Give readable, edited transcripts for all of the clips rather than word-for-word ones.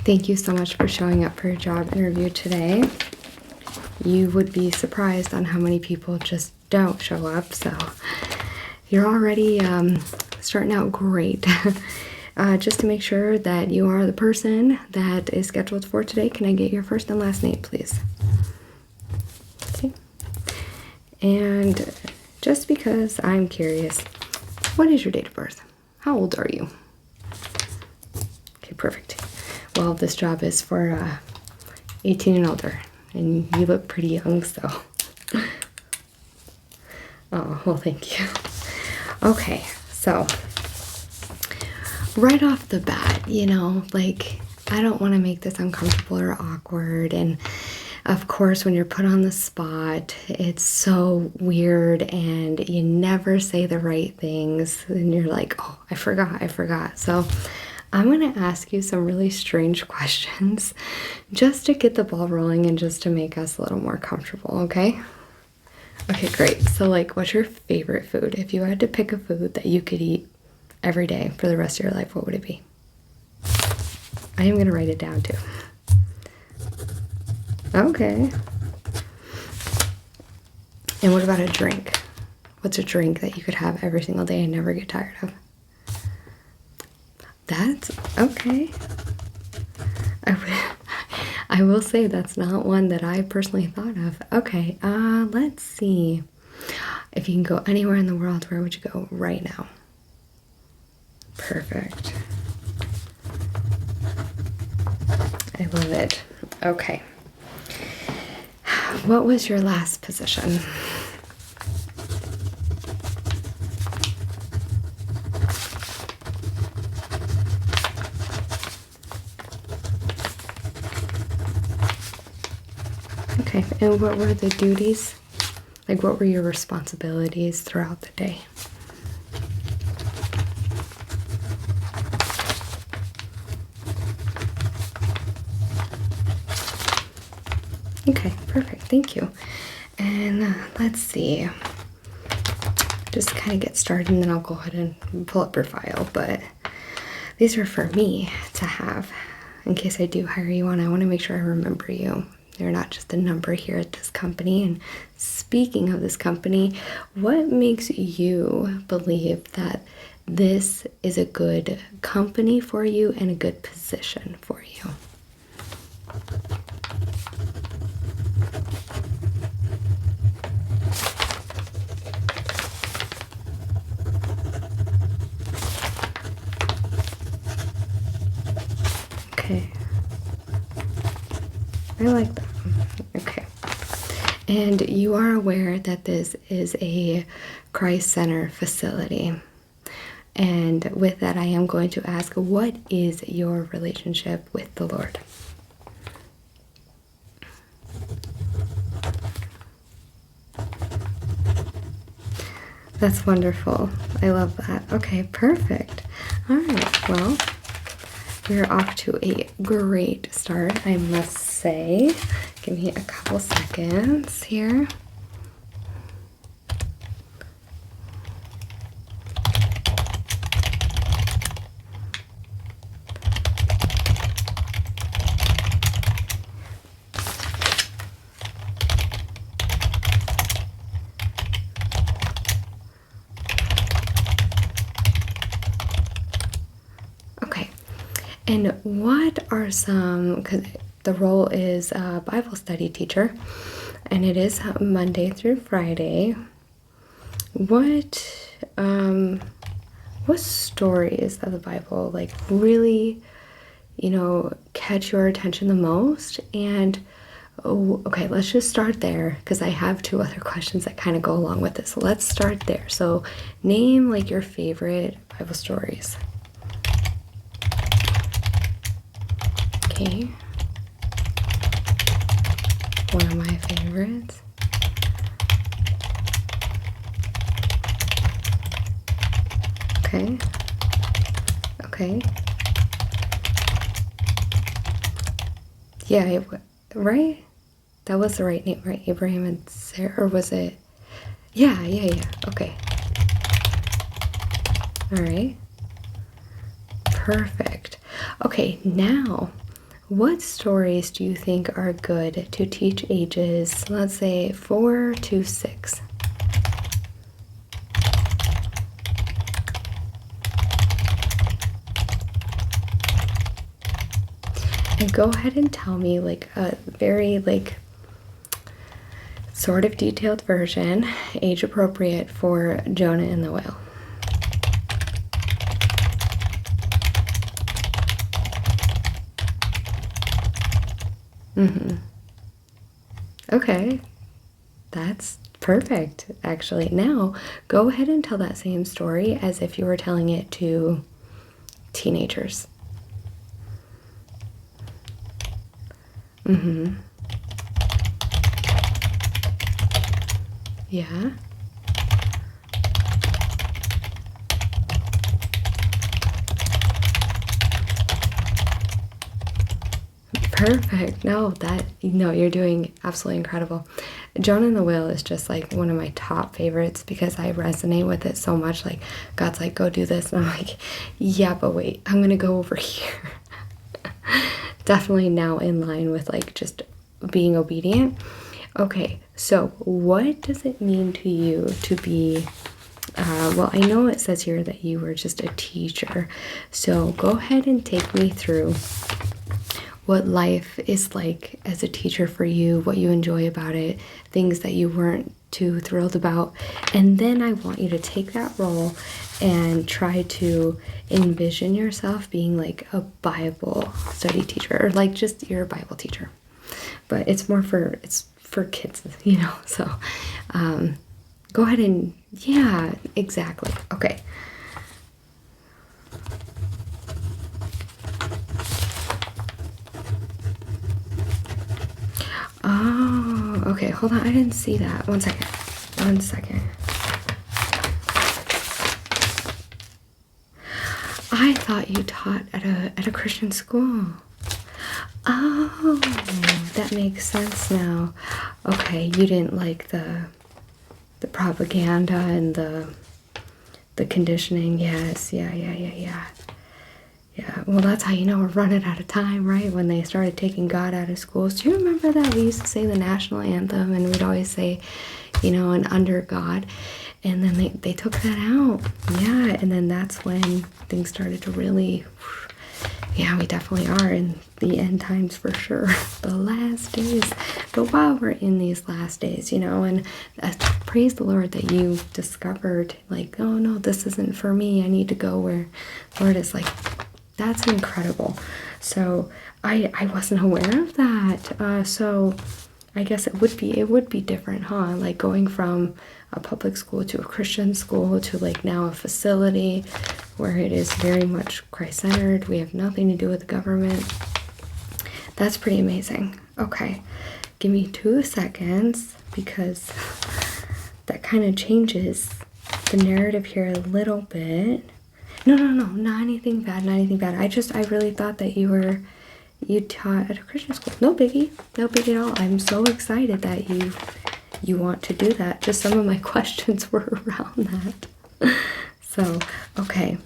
Thank you so much for showing up for your job interview today. You would be surprised on how many people just don't show up, so you're already starting out great. Just to make sure that you are the person that is scheduled for today, can I get your first and last name, please? Okay. And just because I'm curious, what is your date of birth? How old are you? Okay, perfect. Well, this job is for 18 and older, and you look pretty young, so. Oh, well, thank you. Okay, so right off the bat, you know, like, I don't want to make this uncomfortable or awkward, and of course, when you're put on the spot, it's so weird, and you never say the right things, and you're like, oh, I forgot. So I'm going to ask you some really strange questions just to get the ball rolling and just to make us a little more comfortable, okay? Okay, great. So, like, what's your favorite food? If you had to pick a food that you could eat every day for the rest of your life, what would it be? I am going to write it down, too. Okay. And what about a drink? What's a drink that you could have every single day and never get tired of? That's okay. I will say that's not one that I personally thought of. Okay, let's see. If you can go anywhere in the world, where would you go right now? Perfect. I love it. Okay. What was your last position? Okay, and what were the duties? Like, what were your responsibilities throughout the day? Okay, perfect, thank you. And let's see. Just kind of get started, and then I'll go ahead and pull up your file, but these are for me to have in case I do hire you on. I want to make sure I remember you. You're not just a number here at this company. And speaking of this company, what makes you believe that this is a good company for you and a good position for you? Okay. I like that. Okay. And you are aware that this is a Christ Center facility. And with that, I am going to ask, what is your relationship with the Lord? That's wonderful. I love that. Okay, perfect. All right, well, we're off to a great start, I must say. Give me a couple seconds here. Okay, and what are some, because the role is a Bible study teacher, and it is Monday through Friday. What stories of the Bible like really, you know, catch your attention the most? And okay, let's just start there because I have two other questions that kind of go along with this. So let's start there. So name like your favorite Bible stories. Okay. One of my favorites. Okay. Okay. Yeah, right? That was the right name, right? Abraham and Sarah, or was it? Yeah. Okay. All right. Perfect. Okay, now What stories do you think are good to teach ages, let's say 4 to 6? And go ahead and tell me like a very like sort of detailed version, age appropriate, for Jonah and the Whale. Okay, that's perfect, actually. Now, go ahead and tell that same story as if you were telling it to teenagers. Yeah. Perfect. No, you're doing absolutely incredible. Jonah and the Whale is just like one of my top favorites because I resonate with it so much. Like, God's like, go do this. And I'm like, yeah, but wait, I'm going to go over here. Definitely now in line with like just being obedient. Okay, so what does it mean to you to be, well, I know it says here that you were just a teacher. So go ahead and take me through what life is like as a teacher for you, what you enjoy about it, things that you weren't too thrilled about. And then I want you to take that role and try to envision yourself being like a Bible study teacher, or like just you're a Bible teacher. But it's for kids, you know. So go ahead and, yeah, exactly. Okay. Oh, okay, hold on. I didn't see that. One second. I thought you taught at a Christian school. Oh, that makes sense now. Okay, you didn't like the propaganda and the conditioning. Yes, yeah. Yeah, well, that's how you know we're running out of time, right? When they started taking God out of schools. Do you remember that? We used to say the national anthem, and we'd always say, you know, and under God. And then they took that out. Yeah, and then that's when things started to really, yeah, we definitely are in the end times for sure. The last days. But while we're in these last days, you know, and praise the Lord that you discovered, like, oh no, this isn't for me. I need to go where Lord is like, that's incredible. So I wasn't aware of that. So I guess it would be different, huh? Like going from a public school to a Christian school to like now a facility where it is very much Christ-centered. We have nothing to do with the government. That's pretty amazing. Okay, give me 2 seconds because that kind of changes the narrative here a little bit. No, not anything bad, I really thought that you taught at a Christian school. No biggie at all. I'm so excited that you want to do that. Just some of my questions were around that. So, okay.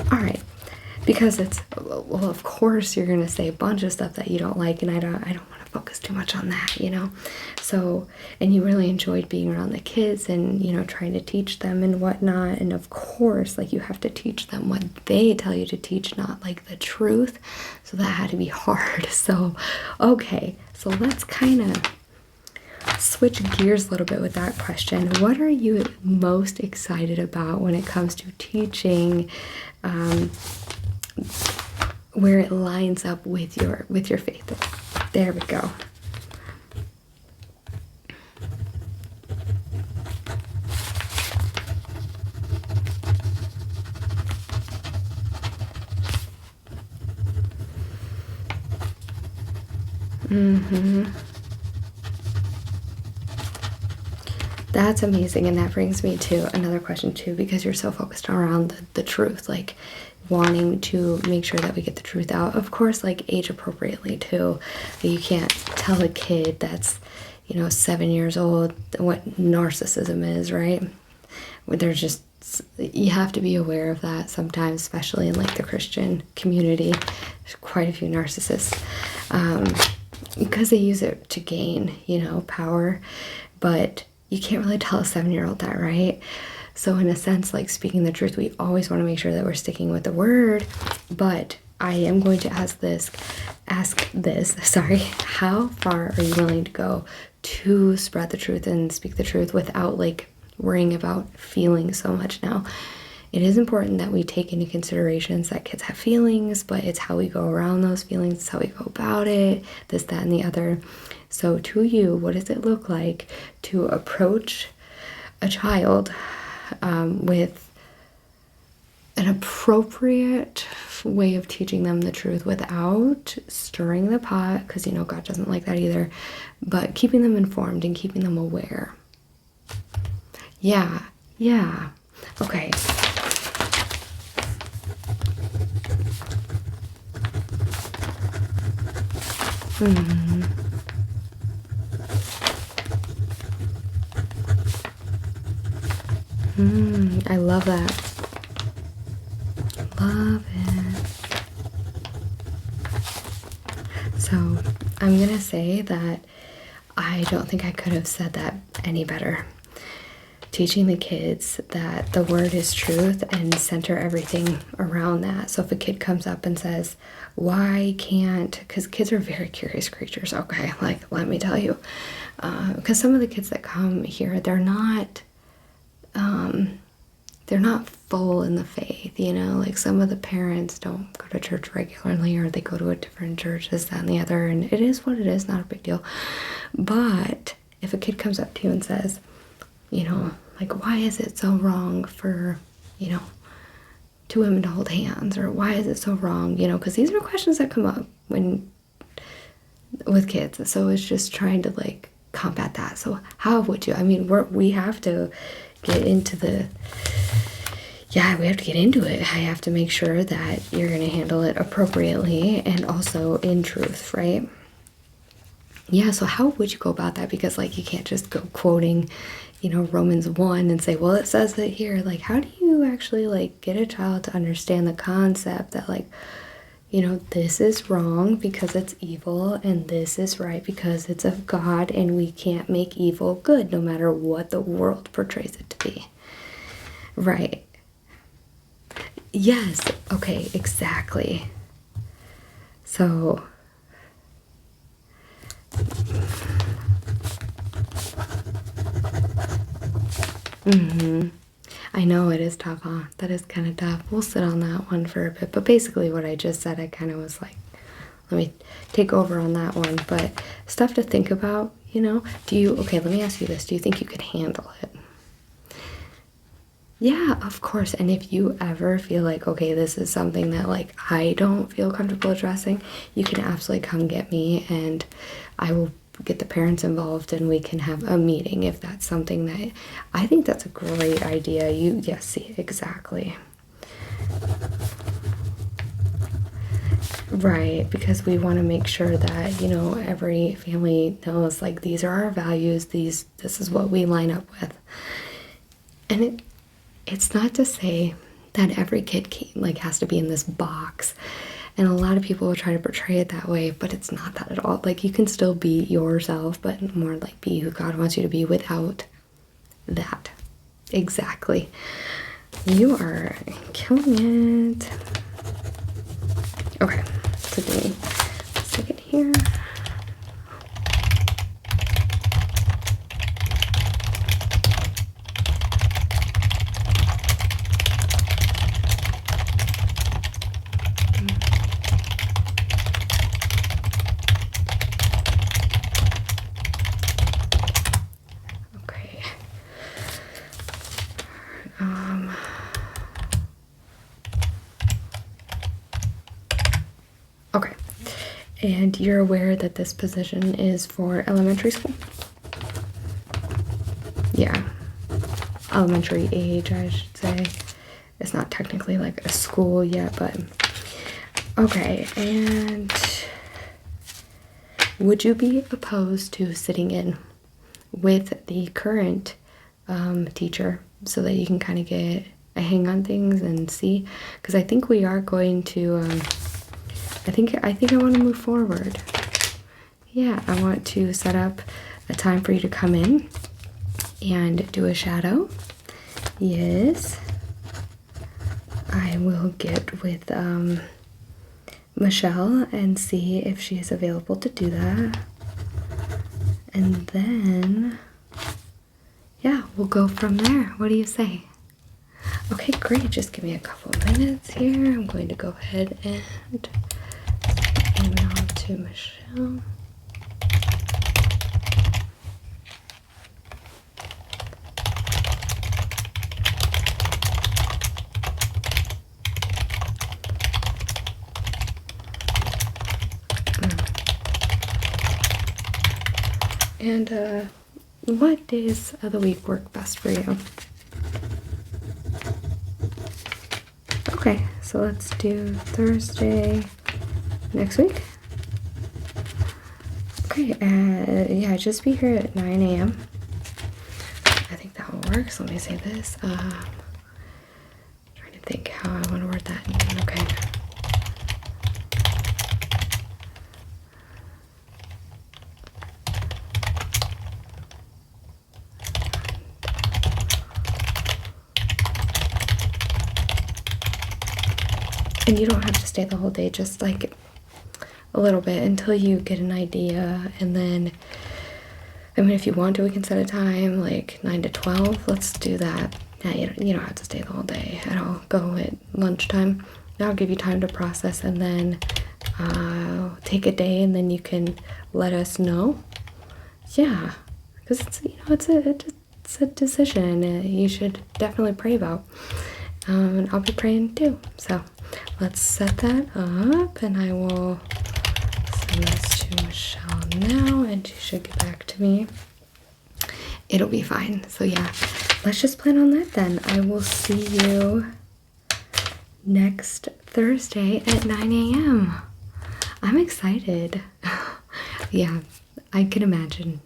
All right. Because it's, well, of course you're going to say a bunch of stuff that you don't like, and I don't want to focus too much on that, you know? So, and you really enjoyed being around the kids and, you know, trying to teach them and whatnot. And of course, like, you have to teach them what they tell you to teach, not like the truth. So that had to be hard. So, okay. So let's kind of switch gears a little bit with that question. What are you most excited about when it comes to teaching, where it lines up with your faith? There we go. That's amazing, and that brings me to another question too, because you're so focused around the truth, like wanting to make sure that we get the truth out. Of course, like age appropriately too. You can't tell a kid that's, you know, 7 years old what narcissism is, right? They're just You have to be aware of that sometimes, especially in like the Christian community. There's quite a few narcissists, because they use it to gain, power. But you can't really tell a 7-year-old that, right? So in a sense, like speaking the truth, we always want to make sure that we're sticking with the word. But I am going to ask this, how far are you willing to go to spread the truth and speak the truth without like worrying about feeling so much? Now, it is important that we take into considerations that kids have feelings, but it's how we go around those feelings, it's how we go about it, this, that, and the other. So to you, what does it look like to approach a child with an appropriate way of teaching them the truth without stirring the pot, because God doesn't like that either, but keeping them informed and keeping them aware? Yeah, okay. I love that. Love it. So I'm gonna say that I don't think I could have said that any better. Teaching the kids that the word is truth and center everything around that. So if a kid comes up and says, why can't, because kids are very curious creatures, okay, like let me tell you, because some of the kids that come here, they're not full in the faith, like some of the parents don't go to church regularly, or they go to a different church, this, that, and the other, and it is what it is, not a big deal. But if a kid comes up to you and says, like, why is it so wrong for, two women to hold hands, or why is it so wrong, because these are questions that come up with kids. So it's just trying to like combat that. So how would you, we have to get into we have to get into it. I have to make sure that you're going to handle it appropriately and also in truth, right? Yeah, so how would you go about that? Because like you can't just go quoting, Romans 1 and say, well, it says that here. Like, how do you actually like get a child to understand the concept that like, this is wrong because it's evil, and this is right because it's of God, and we can't make evil good no matter what the world portrays it to be. Right. Yes. Okay, exactly. So I know it is tough, huh? That is kind of tough. We'll sit on that one for a bit. But basically what I just said, I kind of was like, let me take over on that one. But stuff to think about, okay, let me ask you this. Do you think you could handle it? Yeah, of course. And if you ever feel like, okay, this is something that like I don't feel comfortable addressing, you can absolutely come get me, and I will get the parents involved, and we can have a meeting if that's something that I think that's a great idea. Yes, see, exactly. Right, because we want to make sure that, every family knows like these are our values, this is what we line up with. And it's not to say that every kid has to be in this box. And a lot of people will try to portray it that way, but it's not that at all. Like, you can still be yourself, but more like be who God wants you to be without that. Exactly. You are killing it. Okay, so give me a second here. Okay, and you're aware that this position is for elementary school? Yeah, elementary age, I should say. It's not technically like a school yet, but okay. And would you be opposed to sitting in with the current teacher so that you can kind of get a hang on things and see, because I think we are going to I think I want to move forward. Yeah, I want to set up a time for you to come in and do a shadow. Yes, I will get with Michelle and see if she is available to do that, and then yeah, we'll go from there. What do you say? Okay, great. Just give me a couple of minutes here. I'm going to go ahead and email to Michelle. And what days of the week work best for you? Okay, so let's do Thursday next week. Okay, yeah, just be here at 9 a.m. I think that will work. So let me say this. Trying to think how I want to word that. Okay. And you don't have to stay the whole day, just like a little bit until you get an idea. And then, I mean, if you want to, we can set a time like 9 to 12. Let's do that. Yeah, you don't have to stay the whole day. I'll go at lunchtime. That'll give you time to process, and then take a day, and then you can let us know. Yeah, because it's a decision you should definitely pray about. And I'll be praying too. So let's set that up, and I will send this to Michelle now, and she should get back to me. It'll be fine. So yeah, let's just plan on that then. I will see you next Thursday at 9 a.m. I'm excited. Yeah, I can imagine.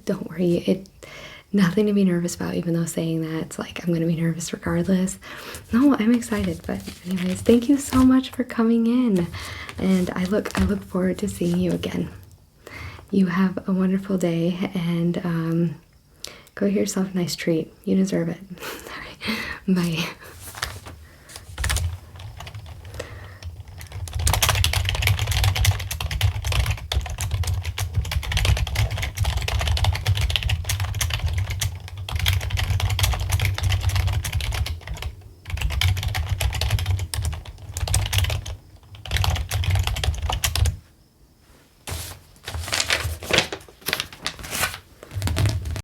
Don't worry. Nothing to be nervous about, even though saying that it's like I'm gonna be nervous regardless. No, I'm excited. But anyways, thank you so much for coming in, and I look forward to seeing you again. You have a wonderful day, and go get yourself a nice treat. You deserve it. All right, bye.